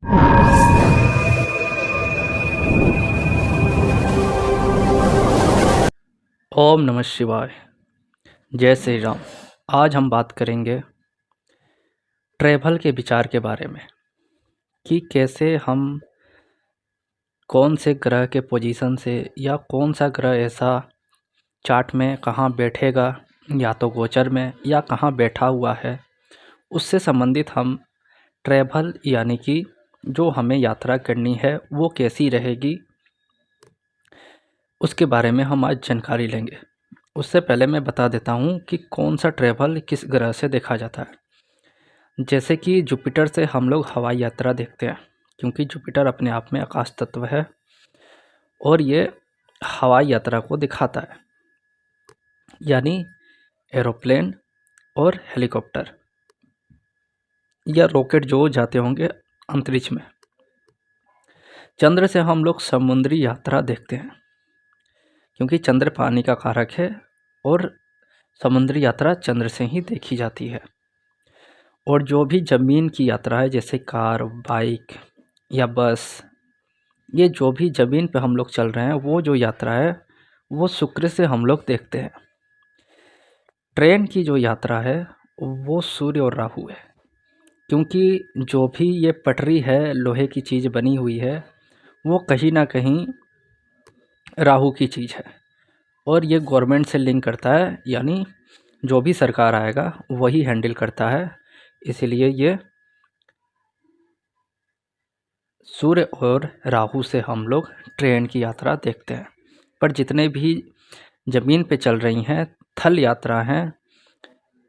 ओम नमः शिवाय। जय श्री राम। आज हम बात करेंगे ट्रैवल के विचार के बारे में कि कैसे हम कौन से ग्रह के पोजीशन से या कौन सा ग्रह ऐसा चार्ट में कहाँ बैठेगा, या तो गोचर में या कहाँ बैठा हुआ है, उससे संबंधित हम ट्रैवल यानी कि जो हमें यात्रा करनी है वो कैसी रहेगी, उसके बारे में हम आज जानकारी लेंगे। उससे पहले मैं बता देता हूँ कि कौन सा ट्रैवल किस ग्रह से देखा जाता है। जैसे कि जुपिटर से हम लोग हवाई यात्रा देखते हैं, क्योंकि जुपिटर अपने आप में आकाश तत्व है और ये हवाई यात्रा को दिखाता है, यानी एरोप्लेन और हेलीकॉप्टर या रॉकेट जो जाते होंगे अंतरिक्ष में। चंद्र से हम लोग समुद्री यात्रा देखते हैं, क्योंकि चंद्र पानी का कारक है और समुद्री यात्रा चंद्र से ही देखी जाती है। और जो भी ज़मीन की यात्रा है, जैसे कार, बाइक या बस, ये जो भी ज़मीन पे हम लोग चल रहे हैं वो जो यात्रा है वो शुक्र से हम लोग देखते हैं। ट्रेन की जो यात्रा है वो सूर्य और राहु है, क्योंकि जो भी ये पटरी है, लोहे की चीज़ बनी हुई है, वो कहीं ना कहीं राहु की चीज़ है और ये गवर्नमेंट से लिंक करता है, यानी जो भी सरकार आएगा वही हैंडल करता है। इसीलिए ये सूर्य और राहु से हम लोग ट्रेन की यात्रा देखते हैं। पर जितने भी ज़मीन पे चल रही हैं थल यात्रा हैं,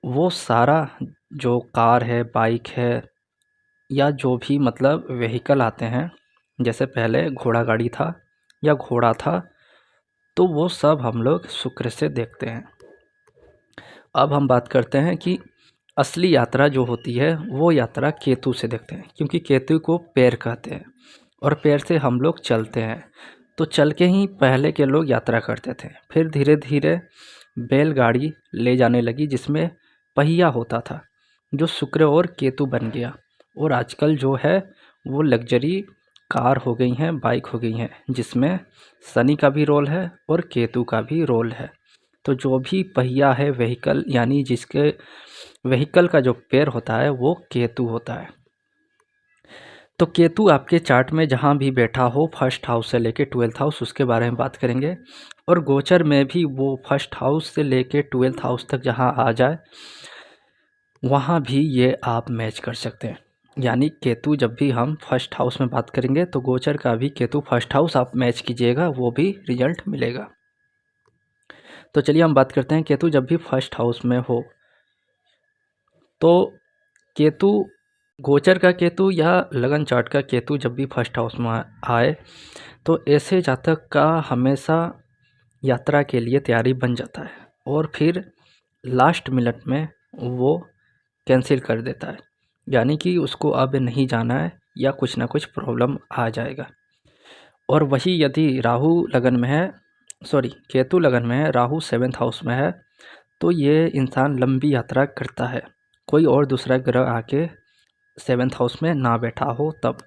वो सारा जो कार है, बाइक है या जो भी मतलब व्हीकल आते हैं, जैसे पहले घोड़ा गाड़ी था या घोड़ा था, तो वो सब हम लोग शुक्र से देखते हैं। अब हम बात करते हैं कि असली यात्रा जो होती है वो यात्रा केतु से देखते हैं, क्योंकि केतु को पैर कहते हैं और पैर से हम लोग चलते हैं। तो चल के ही पहले के लोग यात्रा करते थे, फिर धीरे धीरे बैलगाड़ी ले जाने लगी जिसमें पहिया होता था, जो शुक्र और केतु बन गया। और आजकल जो है वो लग्जरी कार हो गई हैं, बाइक हो गई हैं, जिसमें शनि का भी रोल है और केतु का भी रोल है। तो जो भी पहिया है, व्हीकल, यानी जिसके व्हीकल का जो पैर होता है वो केतु होता है। तो केतु आपके चार्ट में जहाँ भी बैठा हो, फर्स्ट हाउस से लेके 12th हाउस, उसके बारे में बात करेंगे। और गोचर में भी वो फर्स्ट हाउस से लेके 12th हाउस तक जहाँ आ जाए वहाँ भी ये आप मैच कर सकते हैं। यानी केतु जब भी हम फर्स्ट हाउस में बात करेंगे तो गोचर का भी केतु फर्स्ट हाउस आप मैच कीजिएगा, वो भी रिजल्ट मिलेगा। तो चलिए हम बात करते हैं केतु जब भी फर्स्ट हाउस में हो तो केतु, गोचर का केतु या लगन चार्ट का केतु जब भी फर्स्ट हाउस में आए तो ऐसे जातक का हमेशा यात्रा के लिए तैयारी बन जाता है और फिर लास्ट मिनट में वो कैंसिल कर देता है, यानी कि उसको अब नहीं जाना है या कुछ ना कुछ प्रॉब्लम आ जाएगा। और वही यदि राहु लगन में है, सॉरी केतु लगन में है, राहु 7th हाउस में है, तो ये इंसान लंबी यात्रा करता है, कोई और दूसरा ग्रह आके 7th हाउस में ना बैठा हो तब।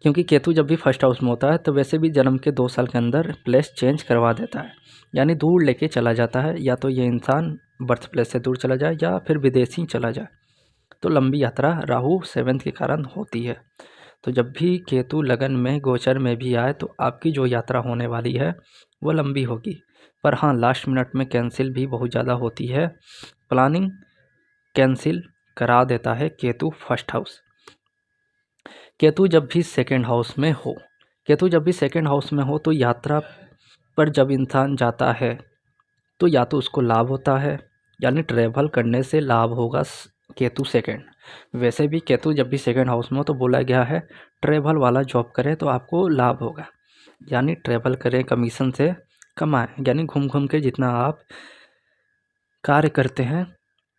क्योंकि केतु जब भी फर्स्ट हाउस में होता है तो वैसे भी जन्म के 2 साल के अंदर प्लेस चेंज करवा देता है, यानी दूर लेके चला जाता है, या तो ये इंसान बर्थ प्लेस से दूर चला जाए या फिर विदेशी चला जाए। तो लंबी यात्रा राहु 7th के कारण होती है। तो जब भी केतु लगन में, गोचर में भी आए तो आपकी जो यात्रा होने वाली है वो लंबी होगी। पर हाँ, लास्ट मिनट में कैंसिल भी बहुत ज़्यादा होती है, प्लानिंग कैंसिल करा देता है केतु फर्स्ट हाउस। केतु जब भी सेकंड हाउस में हो, केतु जब भी सेकंड हाउस में हो तो यात्रा पर जब इंसान जाता है तो या तो उसको लाभ होता है, यानी ट्रैवल करने से लाभ होगा केतु सेकंड। वैसे भी केतु जब भी सेकंड हाउस में हो तो बोला गया है ट्रैवल वाला जॉब करें तो आपको लाभ होगा, यानी ट्रैवल करें, कमीशन से कमाएं, यानी घूम घूम के जितना आप कार्य करते हैं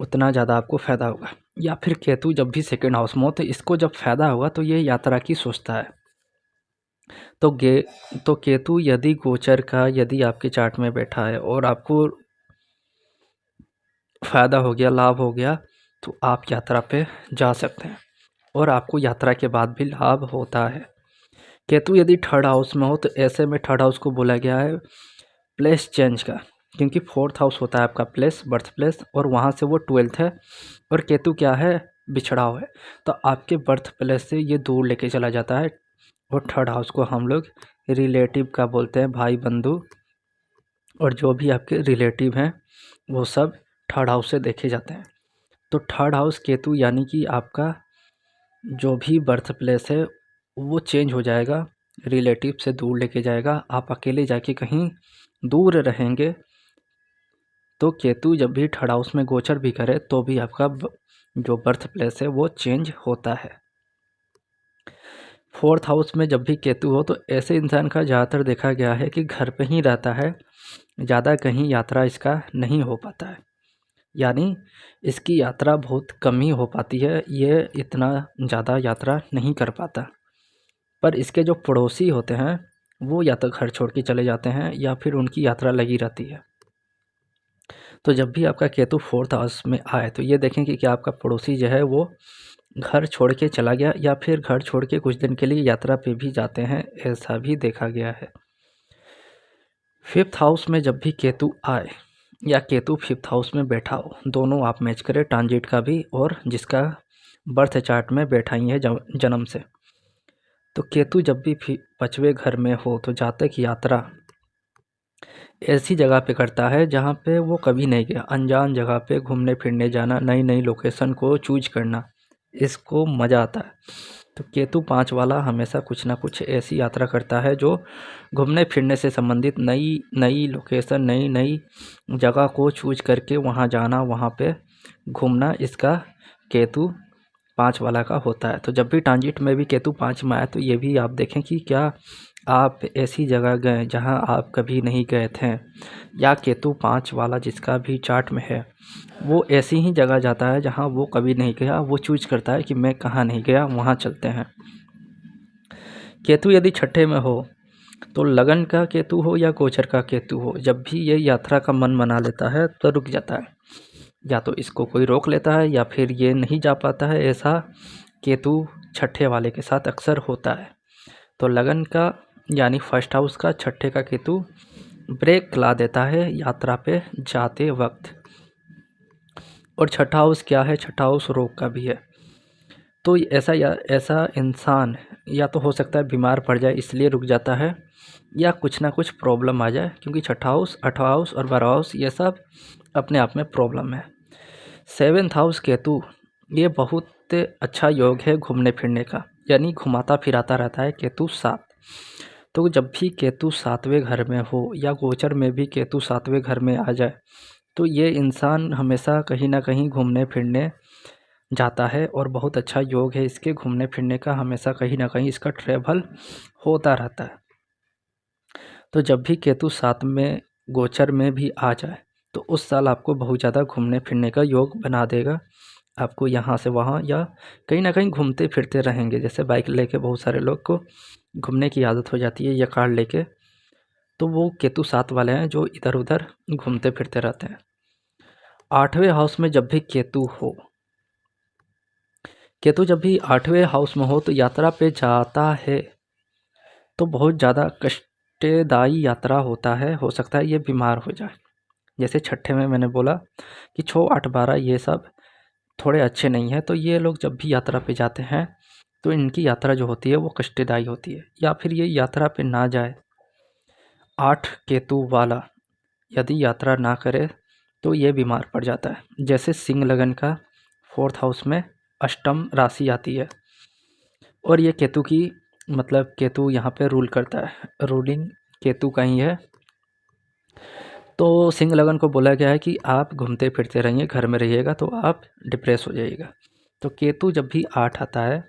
उतना ज़्यादा आपको फ़ायदा होगा। या फिर केतु जब भी सेकंड हाउस में हो तो इसको जब फ़ायदा होगा तो ये यात्रा की सोचता है। तो केतु यदि गोचर का यदि आपके चार्ट में बैठा है और आपको फ़ायदा हो गया, लाभ हो गया, तो आप यात्रा पे जा सकते हैं। और आपको यात्रा के बाद भी लाभ होता है। केतु यदि थर्ड हाउस में हो तो ऐसे में थर्ड हाउस को बोला गया है प्लेस चेंज का, क्योंकि फोर्थ हाउस होता है आपका प्लेस, बर्थ प्लेस, और वहाँ से वो 12th है, और केतु क्या है, बिछड़ा हुआ है, तो आपके बर्थ प्लेस से ये दूर लेके चला जाता है। और थर्ड हाउस को हम लोग रिलेटिव का बोलते हैं, भाई बंधु और जो भी आपके रिलेटिव हैं वो सब थर्ड हाउस से देखे जाते हैं। तो थर्ड हाउस केतु यानी कि आपका जो भी बर्थ प्लेस है वो चेंज हो जाएगा, रिलेटिव से दूर लेके जाएगा। आप अकेले जाके कहीं दूर रहेंगे तो केतु जब भी थर्ड हाउस में गोचर भी करे तो भी आपका जो बर्थ प्लेस है वो चेंज होता है। फोर्थ हाउस में जब भी केतु हो तो ऐसे इंसान का ज़्यादातर देखा गया है कि घर पे ही रहता है, ज़्यादा कहीं यात्रा इसका नहीं हो पाता है, यानी इसकी यात्रा बहुत कम ही हो पाती है, ये इतना ज़्यादा यात्रा नहीं कर पाता। पर इसके जो पड़ोसी होते हैं वो या तो घर छोड़ के चले जाते हैं या फिर उनकी यात्रा लगी रहती है। तो जब भी आपका केतु फोर्थ हाउस में आए तो ये देखें कि क्या आपका पड़ोसी जो है वो घर छोड़ के चला गया या फिर घर छोड़ के कुछ दिन के लिए यात्रा पे भी जाते हैं, ऐसा भी देखा गया है। फिफ्थ हाउस में जब भी केतु आए या केतु फिफ्थ हाउस में बैठा हो, दोनों आप मैच करें, ट्रांजिट का भी और जिसका बर्थ चार्ट में बैठा ही है जन्म से। तो केतु जब भी 5वें घर में हो तो जातक यात्रा ऐसी जगह पे करता है जहाँ पे वो कभी नहीं गया, अनजान जगह पे घूमने फिरने जाना, नई नई लोकेशन को चूज करना, इसको मज़ा आता है। तो केतु 5 वाला हमेशा कुछ ना कुछ ऐसी यात्रा करता है जो घूमने फिरने से संबंधित नई नई लोकेशन, नई नई जगह को चूज करके वहाँ जाना, वहाँ पे घूमना, इसका केतु 5 वाला का होता है। तो जब भी ट्रांजिट में भी केतु 5 में आए तो ये भी आप देखें कि क्या आप ऐसी जगह गए जहाँ आप कभी नहीं गए थे, या केतु 5 वाला जिसका भी चार्ट में है वो ऐसी ही जगह जाता है जहाँ वो कभी नहीं गया, वो चूज करता है कि मैं कहाँ नहीं गया वहाँ चलते हैं। केतु यदि छठे में हो तो लगन का केतु हो या गोचर का केतु हो, जब भी ये यात्रा का मन बना लेता है तो रुक जाता है, या तो इसको कोई रोक लेता है या फिर ये नहीं जा पाता है। ऐसा केतु छठे वाले के साथ अक्सर होता है। तो लगन का यानी फर्स्ट हाउस का छठे का केतु ब्रेक ला देता है यात्रा पे जाते वक्त। और छठा हाउस क्या है, छठा हाउस रोग का भी है। तो ऐसा इंसान या तो हो सकता है बीमार पड़ जाए इसलिए रुक जाता है, या कुछ ना कुछ प्रॉब्लम आ जाए, क्योंकि छठा हाउस, 8वां हाउस और 12वां हाउस ये सब अपने आप में प्रॉब्लम है। 7th हाउस केतु ये बहुत अच्छा योग है घूमने फिरने का, यानी घुमाता फिराता रहता है केतु 7। तो जब भी केतु 7वें घर में हो या गोचर में भी केतु 7वें घर में आ जाए तो ये इंसान हमेशा कहीं ना कहीं घूमने फिरने जाता है, और बहुत अच्छा योग है इसके घूमने फिरने का, हमेशा कहीं ना कहीं इसका ट्रैवल होता रहता है। तो जब भी केतु 7 में गोचर में भी आ जाए तो उस साल आपको बहुत ज़्यादा घूमने फिरने का योग बना देगा। आपको यहाँ से वहाँ या कहीं ना कहीं घूमते फिरते रहेंगे। जैसे बाइक लेके बहुत सारे लोग को घूमने की आदत हो जाती है या कार लेके, तो वो केतु 7 वाले हैं जो इधर उधर घूमते फिरते रहते हैं। 8वें हाउस में जब भी केतु हो, केतु जब भी 8वें हाउस में हो तो यात्रा पे जाता है तो बहुत ज़्यादा कष्टदायी यात्रा होता है, हो सकता है ये बीमार हो जाए। जैसे छठे में मैंने बोला कि 6, 8, 12 ये सब थोड़े अच्छे नहीं हैं, तो ये लोग जब भी यात्रा पे जाते हैं तो इनकी यात्रा जो होती है वो कष्टदायी होती है, या फिर ये यात्रा पे ना जाए। 8 केतु वाला यदि यात्रा ना करे तो ये बीमार पड़ जाता है। जैसे सिंह लगन का 4th हाउस में अष्टम राशि आती है, और ये केतु की मतलब केतु यहाँ पे रूल करता है, रूलिंग केतु का ही है। तो सिंह लगन को बोला गया है कि आप घूमते फिरते रहिए, घर में रहिएगा तो आप डिप्रेस हो जाइएगा। तो केतु जब भी 8 आता है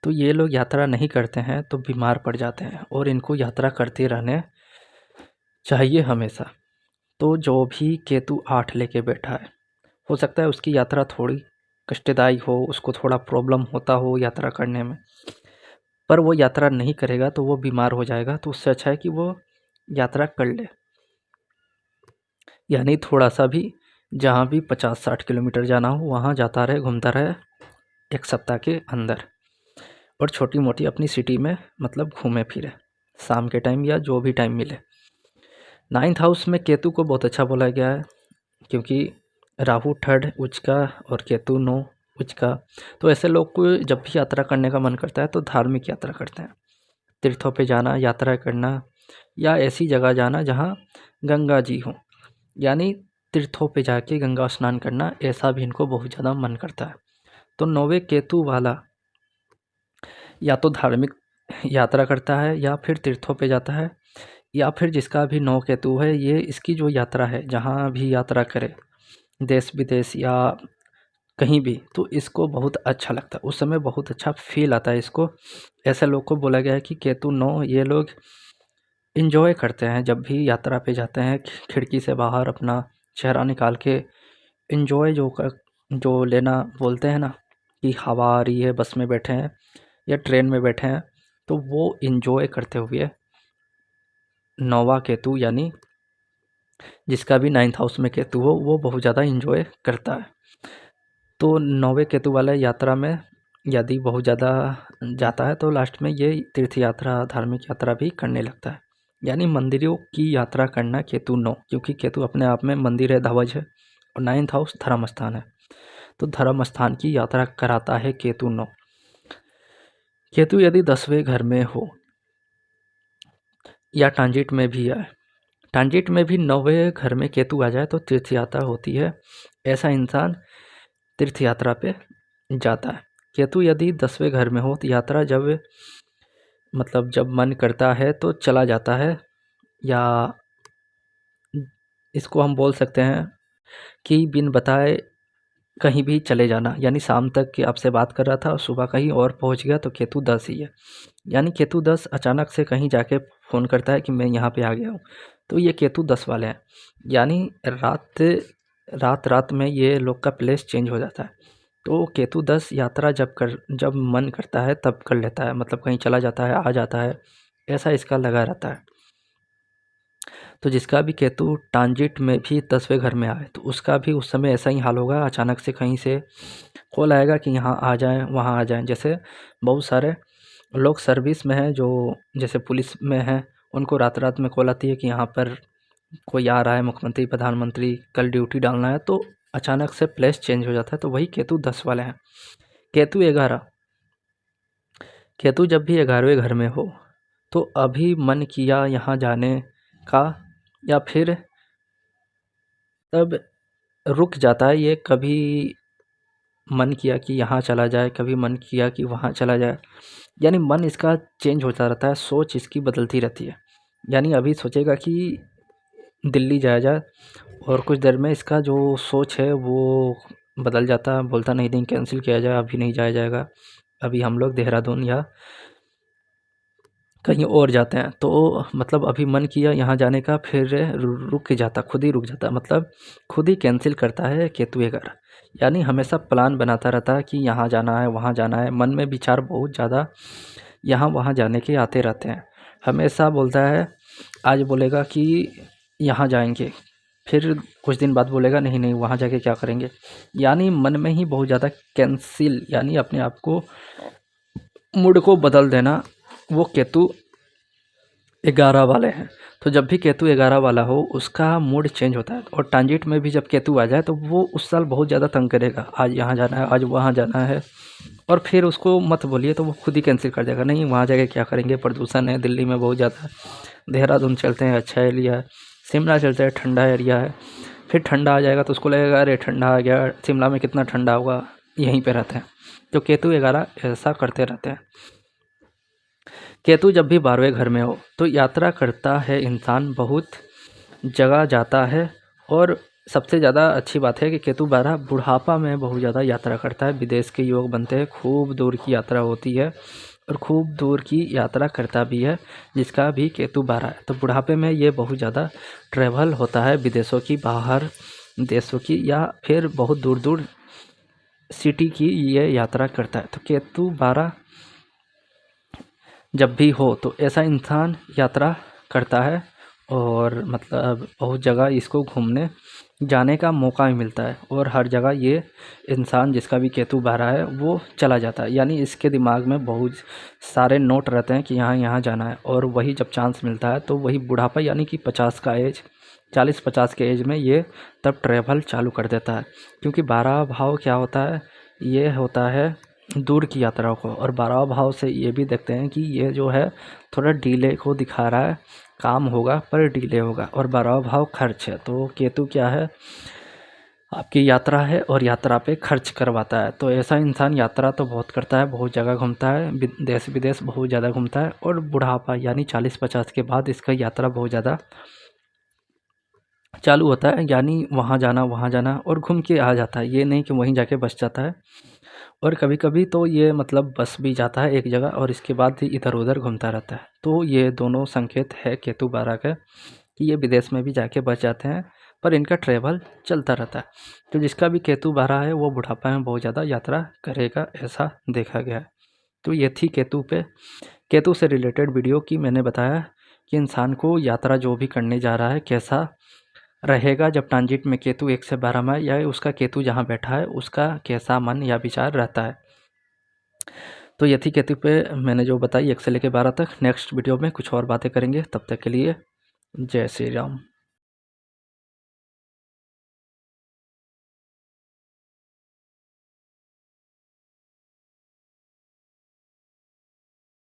तो ये लोग यात्रा नहीं करते हैं तो बीमार पड़ जाते हैं, और इनको यात्रा करते रहने चाहिए हमेशा। तो जो भी केतु 8 लेके बैठा है, हो सकता है उसकी यात्रा थोड़ी कष्टदायी हो, उसको थोड़ा प्रॉब्लम होता हो यात्रा करने में, पर वो यात्रा नहीं करेगा तो वो बीमार हो जाएगा। तो उससे अच्छा है कि वो यात्रा कर ले, यानी थोड़ा सा भी, जहाँ भी 50-60 किलोमीटर जाना हो वहाँ जाता रहे, घूमता रहे 1 सप्ताह के अंदर। और छोटी मोटी अपनी सिटी में मतलब घूमे फिरे शाम के टाइम या जो भी टाइम मिले। 9th हाउस में केतु को बहुत अच्छा बोला गया है, क्योंकि राहु 3rd उच्च का और केतु 9 उच्च का। तो ऐसे लोग को जब भी यात्रा करने का मन करता है तो धार्मिक यात्रा करते हैं, तीर्थों पे जाना, यात्रा करना, या ऐसी जगह जाना जहाँ गंगा जी हों, यानी तीर्थों पे जाके गंगा स्नान करना, ऐसा भी इनको बहुत ज़्यादा मन करता है। तो 9वें केतु वाला या तो धार्मिक यात्रा करता है या फिर तीर्थों पे जाता है, या फिर जिसका भी 9 केतु है, ये इसकी जो यात्रा है, जहाँ भी यात्रा करे देश विदेश या कहीं भी, तो इसको बहुत अच्छा लगता है, उस समय बहुत अच्छा फील आता है इसको। ऐसे लोग को बोला गया है कि केतु 9 ये लोग इन्जॉय करते हैं, जब भी यात्रा पे जाते हैं खिड़की से बाहर अपना चेहरा निकाल के इन्जॉय जो लेना बोलते हैं ना, कि हवा आ रही है, बस में बैठे हैं या ट्रेन में बैठे हैं, तो वो इन्जॉय करते हुए 9वां केतु यानी जिसका भी 9th हाउस में केतु हो, वो बहुत ज़्यादा इन्जॉय करता है। तो 9वें केतु वाले यात्रा में यदि बहुत ज़्यादा जाता है तो लास्ट में ये तीर्थ यात्रा, धार्मिक यात्रा भी करने लगता है, यानी मंदिरों की यात्रा करना केतु 9, क्योंकि केतु अपने आप में मंदिर है, ध्वज है, और 9th हाउस धर्म स्थान है, तो धर्म स्थान की यात्रा कराता है केतु 9। केतु यदि 10वें घर में हो या ट्रांजिट में भी आए, ट्रांजिट में भी 9वें घर में केतु आ जाए तो तीर्थ यात्रा होती है, ऐसा इंसान तीर्थ यात्रा पे जाता है। केतु यदि 10वें घर में हो तो यात्रा जब मन करता है तो चला जाता है, या इसको हम बोल सकते हैं कि बिन बताए कहीं भी चले जाना, यानी शाम तक कि आपसे बात कर रहा था और सुबह कहीं और पहुंच गया, तो केतु 10 ही है। यानी केतु 10 अचानक से कहीं जाके फ़ोन करता है कि मैं यहाँ पे आ गया हूँ, तो ये केतु 10 वाले हैं, यानी रात में ये लोग का प्लेस चेंज हो जाता है। तो केतु 10 यात्रा जब मन करता है तब कर लेता है, मतलब कहीं चला जाता है, आ जाता है, ऐसा इसका लगा रहता है। तो जिसका भी केतु ट्रांजिट में भी 10वें घर में आए तो उसका भी उस समय ऐसा ही हाल होगा, अचानक से कहीं से कॉल आएगा कि यहाँ आ जाएँ, वहाँ आ जाएँ। जैसे बहुत सारे लोग सर्विस में हैं, जो जैसे पुलिस में हैं, उनको रात में कॉल आती है कि यहाँ पर कोई आ रहा है, मुख्यमंत्री, प्रधानमंत्री, कल ड्यूटी डालना है, तो अचानक से प्लेस चेंज हो जाता है, तो वही केतु 10 वाले हैं। केतु 11, केतु जब भी 11वें घर में हो तो अभी मन किया यहाँ जाने का, या फिर तब रुक जाता है, ये कभी मन किया कि यहाँ चला जाए, कभी मन किया कि वहाँ चला जाए, यानी मन इसका चेंज होता रहता है, सोच इसकी बदलती रहती है। यानी अभी सोचेगा कि दिल्ली जाया जाए, और कुछ देर में इसका जो सोच है वो बदल जाता है, बोलता नहीं कैंसिल किया जाए, अभी नहीं जाया जाएगा, अभी हम लोग देहरादून या कहीं और जाते हैं। तो मतलब अभी मन किया यहाँ जाने का, फिर रुक जाता, खुद ही रुक जाता, मतलब खुद ही कैंसिल करता है केतु 11। यानी हमेशा प्लान बनाता रहता है कि यहाँ जाना है, वहाँ जाना है, मन में विचार बहुत ज़्यादा यहाँ वहाँ जाने के आते रहते हैं। हमेशा बोलता है, आज बोलेगा कि यहाँ जाएंगे, फिर कुछ दिन बाद बोलेगा नहीं वहाँ जाके क्या करेंगे, यानी मन में ही बहुत ज़्यादा कैंसिल, यानी अपने आप को मूड को बदल देना, वो केतु 11 वाले हैं। तो जब भी केतु 11 वाला हो उसका मूड चेंज होता है, और ट्रांजिट में भी जब केतु आ जाए तो वो उस साल बहुत ज़्यादा तंग करेगा, आज यहाँ जाना है, आज वहाँ जाना है, और फिर उसको मत बोलिए तो वो खुद ही कैंसिल कर देगा, नहीं वहाँ जाके क्या करेंगे, प्रदूषण है दिल्ली में बहुत ज़्यादा, देहरादून चलते हैं, अच्छा एरिया है, शिमला चलते हैं, ठंडा एरिया है। फिर ठंडा आ जाएगा तो उसको लगेगा अरे ठंडा आ गया, शिमला में कितना ठंडा होगा, यहीं पे रहते हैं। तो केतु 11 ऐसा करते रहते हैं। केतु जब भी 12वें घर में हो तो यात्रा करता है इंसान, बहुत जगह जाता है, और सबसे ज़्यादा अच्छी बात है कि केतु 12 बुढ़ापा में बहुत ज़्यादा यात्रा करता है, विदेश के योग बनते हैं, खूब दूर की यात्रा होती है, और खूब दूर की यात्रा करता भी है जिसका भी केतु 12 है। तो बुढ़ापे में ये बहुत ज़्यादा ट्रैवल होता है विदेशों की, बाहर देशों की, या फिर बहुत दूर दूर सिटी की ये यात्रा करता है। तो केतु 12 जब भी हो तो ऐसा इंसान यात्रा करता है, और मतलब बहुत जगह इसको घूमने जाने का मौका भी मिलता है और हर जगह ये इंसान जिसका भी केतु बारह है वो चला जाता है, यानी इसके दिमाग में बहुत सारे नोट रहते हैं कि यहाँ यहाँ जाना है, और वही जब चांस मिलता है तो वही बुढ़ापा यानी कि 50 का एज, 40-50 के एज में ये तब ट्रैवल चालू कर देता है। क्योंकि 12वां भाव क्या होता है, ये होता है दूर की यात्राओं को, और 12वां भाव से ये भी देखते हैं कि ये जो है थोड़ा डिले को दिखा रहा है, काम होगा पर डिले होगा। और 12वां भाव खर्च है, तो केतु क्या है, आपकी यात्रा है और यात्रा पे खर्च करवाता है। तो ऐसा इंसान यात्रा तो बहुत करता है, बहुत जगह घूमता है, देश विदेश बहुत ज़्यादा घूमता है, और बुढ़ापा यानी 40-50 के बाद इसका यात्रा बहुत ज़्यादा चालू होता है, यानी वहाँ जाना और घूम के आ जाता है, ये नहीं कि वहीं जाके बस जाता है। और कभी-कभी तो ये मतलब बस भी जाता है एक जगह और इसके बाद ही इधर-उधर घूमता रहता है। तो ये दोनों संकेत है केतु 12 का कि ये विदेश में भी जाके बस जाते हैं, पर इनका ट्रैवल चलता रहता है। तो जिसका भी केतु 12 है वो बुढ़ापा में बहुत ज़्यादा यात्रा करेगा, ऐसा देखा गया है। तो ये थी केतु से रिलेटेड वीडियो की मैंने बताया कि इंसान को यात्रा जो भी करने जा रहा है कैसा रहेगा जब ट्रांजिट में केतु 1 से 12 में, या उसका केतु जहाँ बैठा है उसका कैसा मन या विचार रहता है। तो ये थी केतु पे मैंने जो बताई 1 से लेकर 12 तक। नेक्स्ट वीडियो में कुछ और बातें करेंगे, तब तक के लिए जय श्री राम।